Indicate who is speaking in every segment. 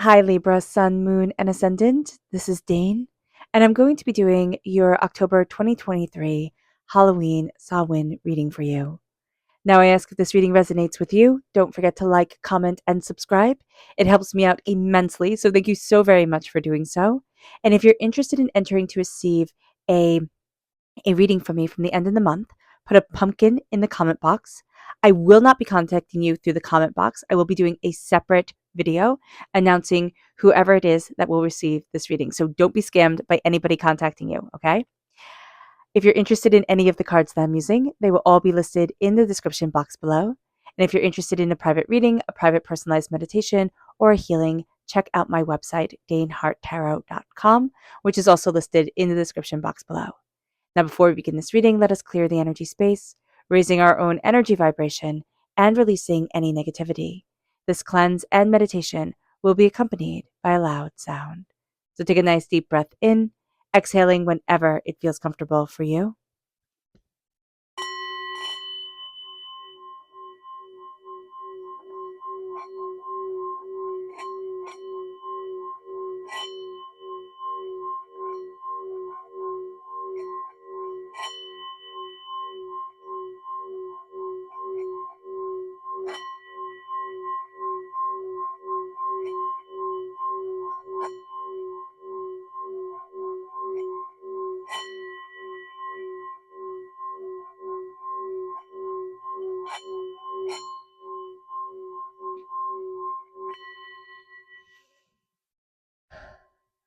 Speaker 1: Hi, Libra, Sun, Moon, and Ascendant. This is Dane, and I'm going to be doing your October 2023 Halloween Samhain reading for you. Now, I ask if this reading resonates with you. Don't forget to like, comment, and subscribe. It helps me out immensely, so thank you so very much for doing so. And if you're interested in entering to receive a reading from me from the end of the month, put a pumpkin in the comment box. I will not be contacting you through the comment box. I will be doing a separate video announcing whoever it is that will receive this reading. So don't be scammed by anybody contacting you, okay? If you're interested in any of the cards that I'm using, they will all be listed in the description box below. And if you're interested in a private reading, a private personalized meditation, or a healing, check out my website, daneharttarot.com, which is also listed in the description box below. Now, before we begin this reading, let us clear the energy space, raising our own energy vibration and releasing any negativity. This cleanse and meditation will be accompanied by a loud sound. So take a nice deep breath in, exhaling whenever it feels comfortable for you.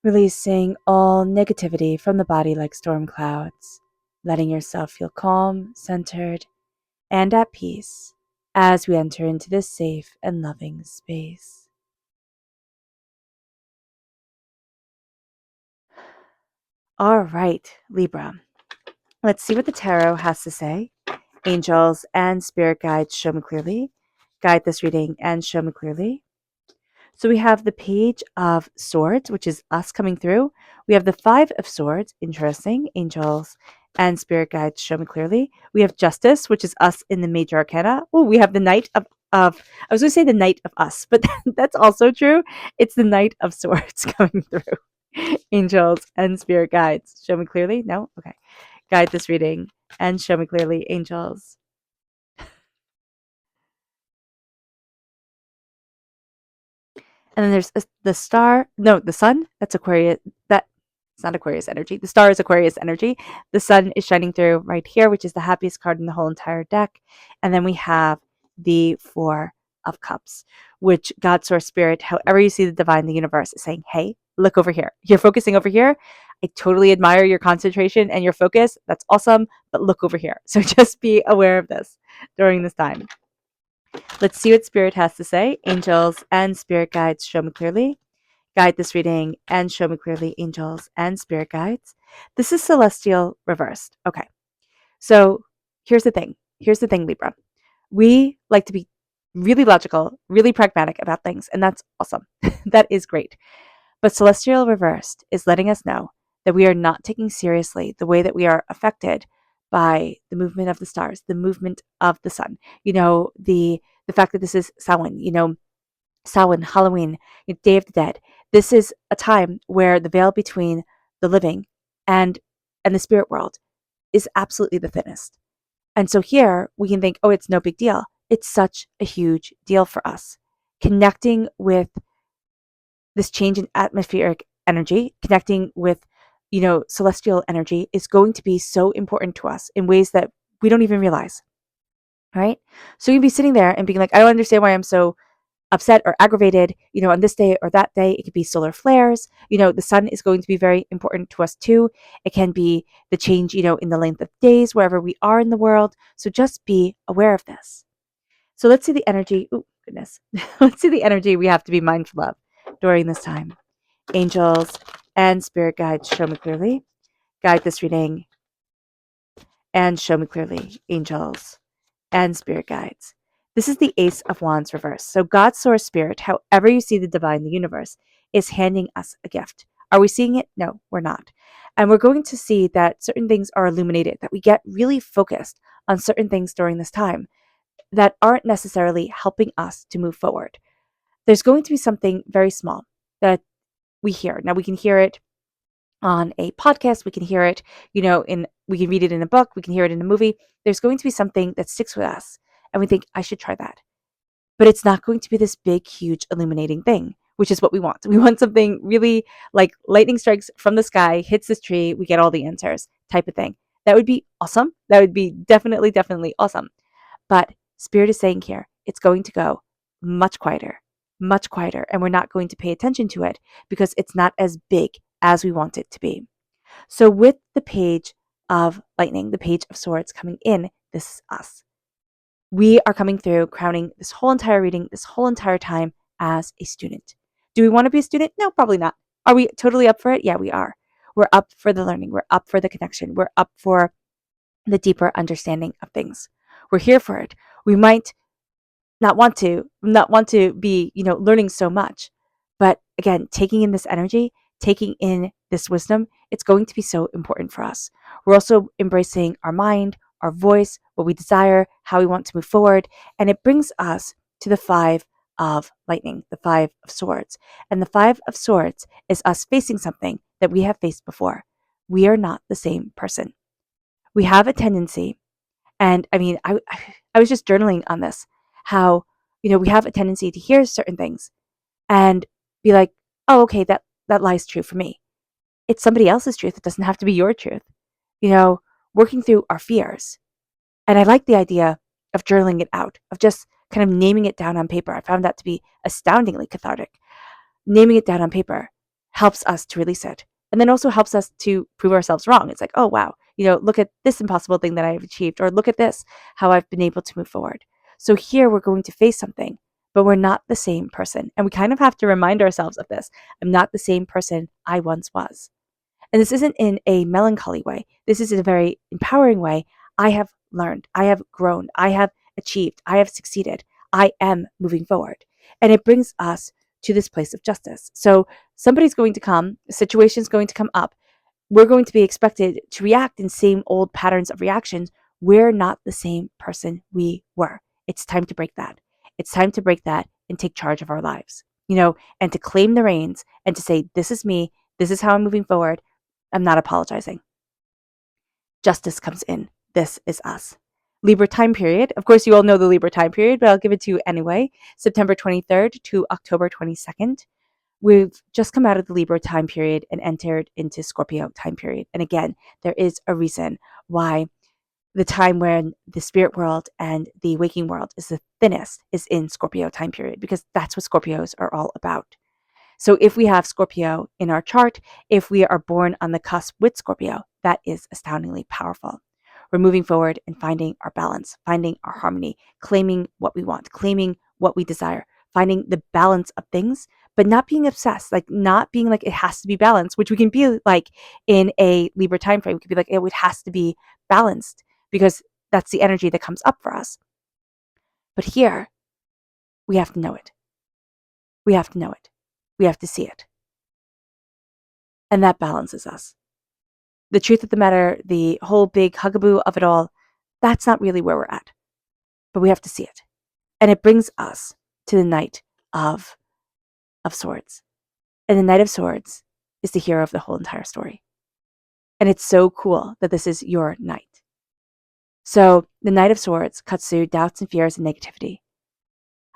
Speaker 1: Releasing all negativity from the body like storm clouds, letting yourself feel calm, centered, and at peace as we enter into this safe and loving space. All right, Libra. Let's see what the tarot has to say. Angels and spirit guides, show me clearly. Guide this reading and show me clearly. So we have the Page of Swords, which is us coming through. We have the Five of Swords, interesting. Angels and spirit guides, show me clearly. We have Justice, which is us in the Major Arcana. Oh, we have the Knight of I was going to say the Knight of Us, but that's also true. It's the Knight of Swords coming through. Angels and spirit guides, show me clearly. No? Okay. Guide this reading and show me clearly, angels. And then there's the star. No, the sun. That's Aquarius. It's not Aquarius energy. The star is Aquarius energy. The sun is shining through right here, which is the happiest card in the whole entire deck. And then we have the Four of Cups, which God, Source, Spirit, however you see the divine, the universe, is saying, hey, look over here. You're focusing over here. I totally admire your concentration and your focus. That's awesome. But look over here. So just be aware of this during this time. Let's see what Spirit has to say. Angels and spirit guides, show me clearly. Guide this reading and show me clearly, angels and spirit guides. This is celestial reversed. Okay. So here's the thing. Libra. We like to be really logical, really pragmatic about things, and that's awesome. That is great. But celestial reversed is letting us know that we are not taking seriously the way that we are affected by the movement of the stars, the movement of the sun. The fact that this is Samhain, Samhain, Halloween, Day of the Dead. This is a time where the veil between the living and the spirit world is absolutely the thinnest. And so here we can think, oh, it's no big deal. It's such a huge deal for us. Connecting with this change in atmospheric energy, connecting with, celestial energy is going to be so important to us in ways that we don't even realize. Right? So you'd be sitting there and being like, I don't understand why I'm so upset or aggravated, on this day or that day. It could be solar flares. The sun is going to be very important to us too. It can be the change, in the length of days wherever we are in the world. So just be aware of this. So let's see the energy. Oh, goodness. Let's see the energy we have to be mindful of during this time. Angels and spirit guides, show me clearly. Guide this reading and show me clearly, angels and spirit guides. This is the Ace of Wands reverse. So God, Source, Spirit, however you see the divine, the universe, is handing us a gift. Are we seeing it? No, we're not. And we're going to see that certain things are illuminated, that we get really focused on certain things during this time that aren't necessarily helping us to move forward. There's going to be something very small. that we hear. Now we can hear it on a podcast, we can hear it, we can read it in a book, we can hear it in a movie. There's going to be something that sticks with us and we think, I should try that. But it's not going to be this big, huge, illuminating thing, which is what we want. We want something really like lightning strikes from the sky, hits this tree, we get all the answers type of thing. That would be awesome. That would be definitely, definitely awesome. But Spirit is saying here, it's going to go much quieter, and we're not going to pay attention to it because it's not as big as we want it to be. So with the Page of Lightning, the Page of Swords coming in, this is us. We are coming through, crowning this whole entire reading, this whole entire time as a student. Do we want to be a student? No, probably not. Are we totally up for it? Yeah, we are. We're up for the learning. We're up for the connection. We're up for the deeper understanding of things. We're here for it. We might not want to be, learning so much. But again, taking in this energy, taking in this wisdom, it's going to be so important for us. We're also embracing our mind, our voice, what we desire, how we want to move forward. And it brings us to the Five of Lightning, the Five of Swords. And the Five of Swords is us facing something that we have faced before. We are not the same person. We have a tendency, and I mean, I was just journaling on this, how, we have a tendency to hear certain things and be like, oh, okay, that lies true for me. It's somebody else's truth. It doesn't have to be your truth. Working through our fears. And I like the idea of journaling it out, of just kind of naming it down on paper. I found that to be astoundingly cathartic. Naming it down on paper helps us to release it. And then also helps us to prove ourselves wrong. It's like, oh, wow, look at this impossible thing that I've achieved, or look at this, how I've been able to move forward. So here we're going to face something, but we're not the same person. And we kind of have to remind ourselves of this. I'm not the same person I once was. And this isn't in a melancholy way. This is in a very empowering way. I have learned, I have grown, I have achieved, I have succeeded. I am moving forward. And it brings us to this place of justice. So somebody's going to come, a situation's going to come up. We're going to be expected to react in same old patterns of reactions. We're not the same person we were. It's time to break that. It's time to break that and take charge of our lives, and to claim the reins and to say, this is me. This is how I'm moving forward. I'm not apologizing. Justice comes in. This is us. Libra time period. Of course, you all know the Libra time period, but I'll give it to you anyway. September 23rd to October 22nd. We've just come out of the Libra time period and entered into Scorpio time period. And again, there is a reason why the time when the spirit world and the waking world is the thinnest is in Scorpio time period, because that's what Scorpios are all about. So if we have Scorpio in our chart, if we are born on the cusp with Scorpio, that is astoundingly powerful. We're moving forward and finding our balance, finding our harmony, claiming what we want, claiming what we desire, finding the balance of things, but not being obsessed, like not being like it has to be balanced, which we can be like in a Libra time frame. We could be like, it has to be balanced because that's the energy that comes up for us. But here, we have to know it. We have to know it. We have to see it. And that balances us. The truth of the matter, the whole big huggaboo of it all, that's not really where we're at. But we have to see it. And it brings us to the Knight of Swords. And the Knight of Swords is the hero of the whole entire story. And it's so cool that this is your knight. So the Knight of Swords cuts through doubts and fears and negativity.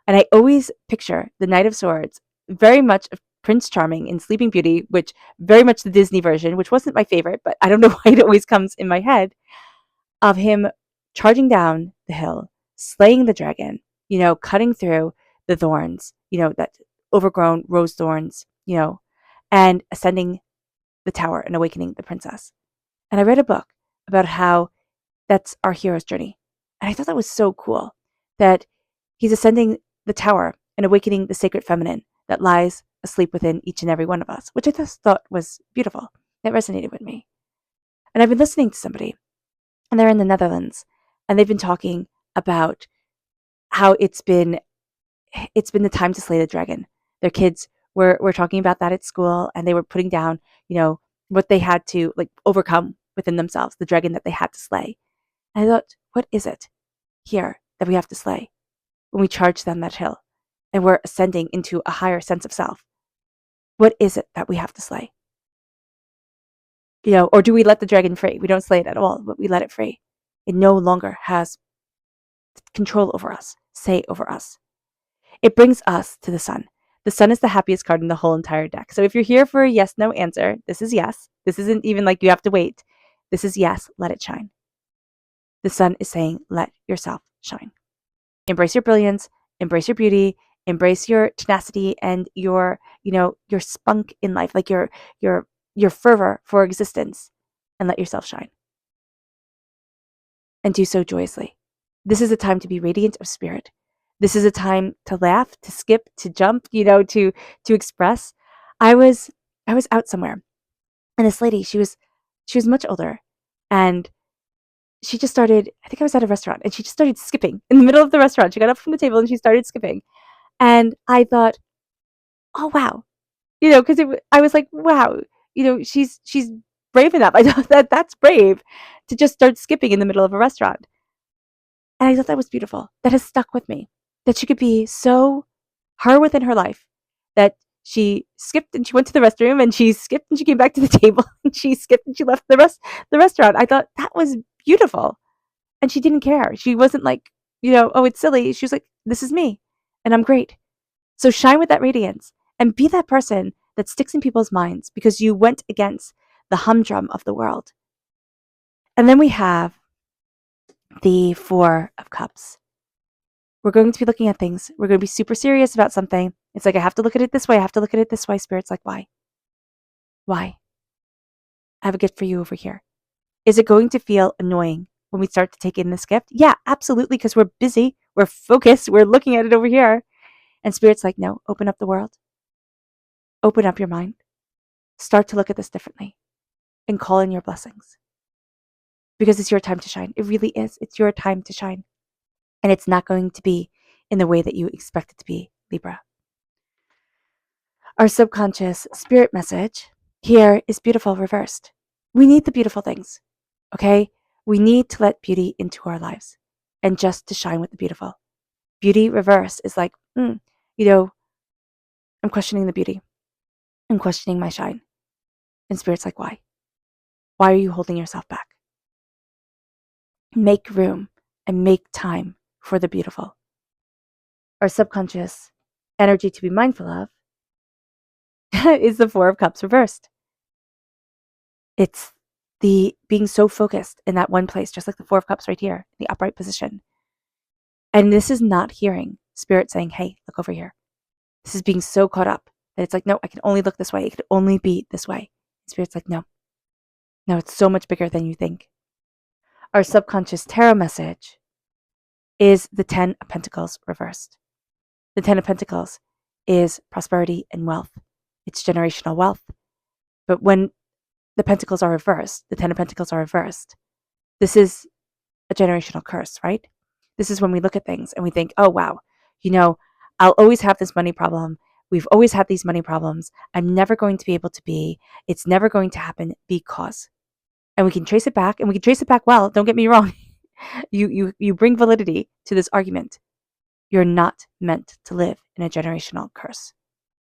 Speaker 1: And I always picture the Knight of Swords very much of Prince Charming in Sleeping Beauty, which very much the Disney version, which wasn't my favorite, but I don't know why it always comes in my head, of him charging down the hill, slaying the dragon, cutting through the thorns, that overgrown rose thorns, and ascending the tower and awakening the princess. And I read a book about how that's our hero's journey. And I thought that was so cool that he's ascending the tower and awakening the sacred feminine that lies asleep within each and every one of us, which I just thought was beautiful. That resonated with me. And I've been listening to somebody, and they're in the Netherlands, and they've been talking about how it's been the time to slay the dragon. Their kids were talking about that at school, and they were putting down, what they had to overcome within themselves, the dragon that they had to slay. And I thought, what is it here that we have to slay when we charge down that hill and we're ascending into a higher sense of self? What is it that we have to slay? Or do we let the dragon free? We don't slay it at all, but we let it free. It no longer has control over us, say over us. It brings us to the sun. The sun is the happiest card in the whole entire deck. So if you're here for a yes, no answer, this is yes. This isn't even like you have to wait. This is yes, let it shine. The sun is saying, let yourself shine. Embrace your brilliance, embrace your beauty, embrace your tenacity and your spunk in life, like your fervor for existence, and let yourself shine. And do so joyously. This is a time to be radiant of spirit. This is a time to laugh, to skip, to jump, to express. I was out somewhere, and this lady, she was much older, and she just started, I think I was at a restaurant, and she just started skipping in the middle of the restaurant. She got up from the table and she started skipping. And I thought, oh wow, because I was like, wow, she's brave enough. I thought that's brave to just start skipping in the middle of a restaurant. And I thought that was beautiful. That has stuck with me. That she could be so her within her life that she skipped and she went to the restroom and she skipped and she came back to the table and she skipped and she left the restaurant. I thought that was beautiful. And she didn't care. She wasn't like, oh, it's silly. She was like, this is me and I'm great. So shine with that radiance and be that person that sticks in people's minds because you went against the humdrum of the world. And then we have the Four of Cups. We're going to be looking at things. We're going to be super serious about something. It's like, I have to look at it this way. I have to look at it this way. Spirit's like, why? Why? I have a gift for you over here. Is it going to feel annoying when we start to take in this gift? Yeah, absolutely, because we're busy. We're focused. We're looking at it over here. And Spirit's like, no, open up the world. Open up your mind. Start to look at this differently and call in your blessings. Because it's your time to shine. It really is. It's your time to shine. And it's not going to be in the way that you expect it to be, Libra. Our subconscious spirit message here is beautiful reversed. We need the beautiful things, okay? We need to let beauty into our lives and just to shine with the beautiful. Beauty reversed is like, I'm questioning the beauty. I'm questioning my shine. And Spirit's like, why? Why are you holding yourself back? Make room and make time for the beautiful. Our subconscious energy to be mindful of is the Four of Cups reversed. It's the being so focused in that one place, just like the Four of Cups right here, in the upright position. And this is not hearing Spirit saying, hey, look over here. This is being so caught up that it's like, no, I can only look this way. It could only be this way. Spirit's like, no, it's so much bigger than you think. Our subconscious tarot message is the 10 of Pentacles reversed. The 10 of Pentacles is prosperity and wealth. It's generational wealth. But when the Pentacles are reversed, the 10 of Pentacles are reversed, this is a generational curse, right? This is when we look at things and we think, oh, wow, I'll always have this money problem. We've always had these money problems. I'm never going to be able to be. It's never going to happen because. And we can trace it back, and we can trace it back well. Don't get me wrong. You bring validity to this argument. You're not meant to live in a generational curse.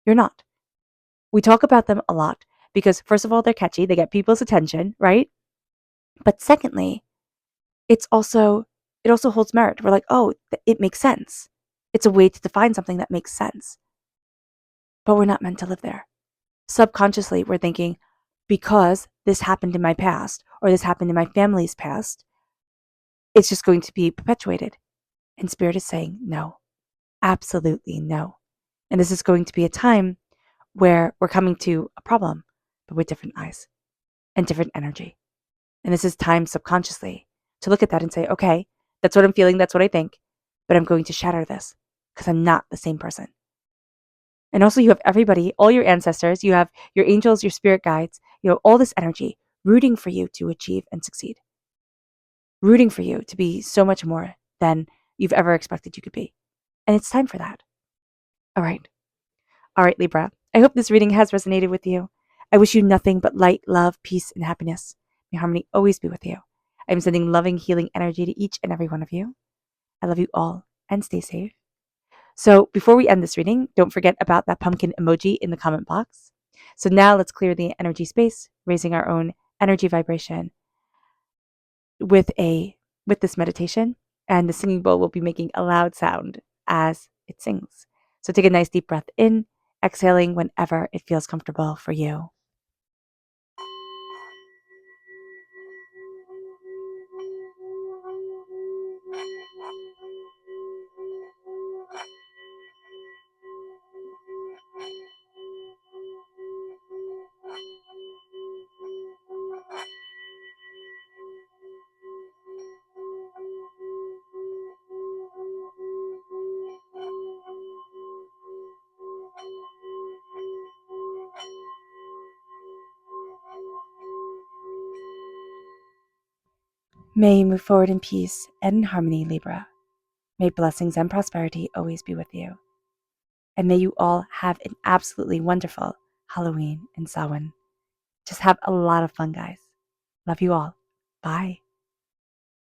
Speaker 1: You're not. We talk about them a lot because, first of all, they're catchy. They get people's attention, right? But secondly, it also holds merit. We're like, oh, it makes sense. It's a way to define something that makes sense. But we're not meant to live there. Subconsciously, we're thinking, because this happened in my past or this happened in my family's past, it's just going to be perpetuated. And Spirit is saying, no, absolutely no. And this is going to be a time where we're coming to a problem, but with different eyes and different energy. And this is time subconsciously to look at that and say, okay, that's what I'm feeling, that's what I think, but I'm going to shatter this because I'm not the same person. And also you have everybody, all your ancestors, you have your angels, your spirit guides, all this energy rooting for you to achieve and succeed. Rooting for you to be so much more than you've ever expected you could be. And it's time for that. All right, Libra. I hope this reading has resonated with you. I wish you nothing but light, love, peace, and happiness. May harmony always be with you. I'm sending loving, healing energy to each and every one of you. I love you all and stay safe. So before we end this reading, don't forget about that pumpkin emoji in the comment box. So now let's clear the energy space, raising our own energy vibration with this meditation, and the singing bowl will be making a loud sound as it sings. So take a nice deep breath in, exhaling whenever it feels comfortable for you. May you move forward in peace and in harmony, Libra. May blessings and prosperity always be with you. And may you all have an absolutely wonderful Halloween and Samhain. Just have a lot of fun, guys. Love you all. Bye.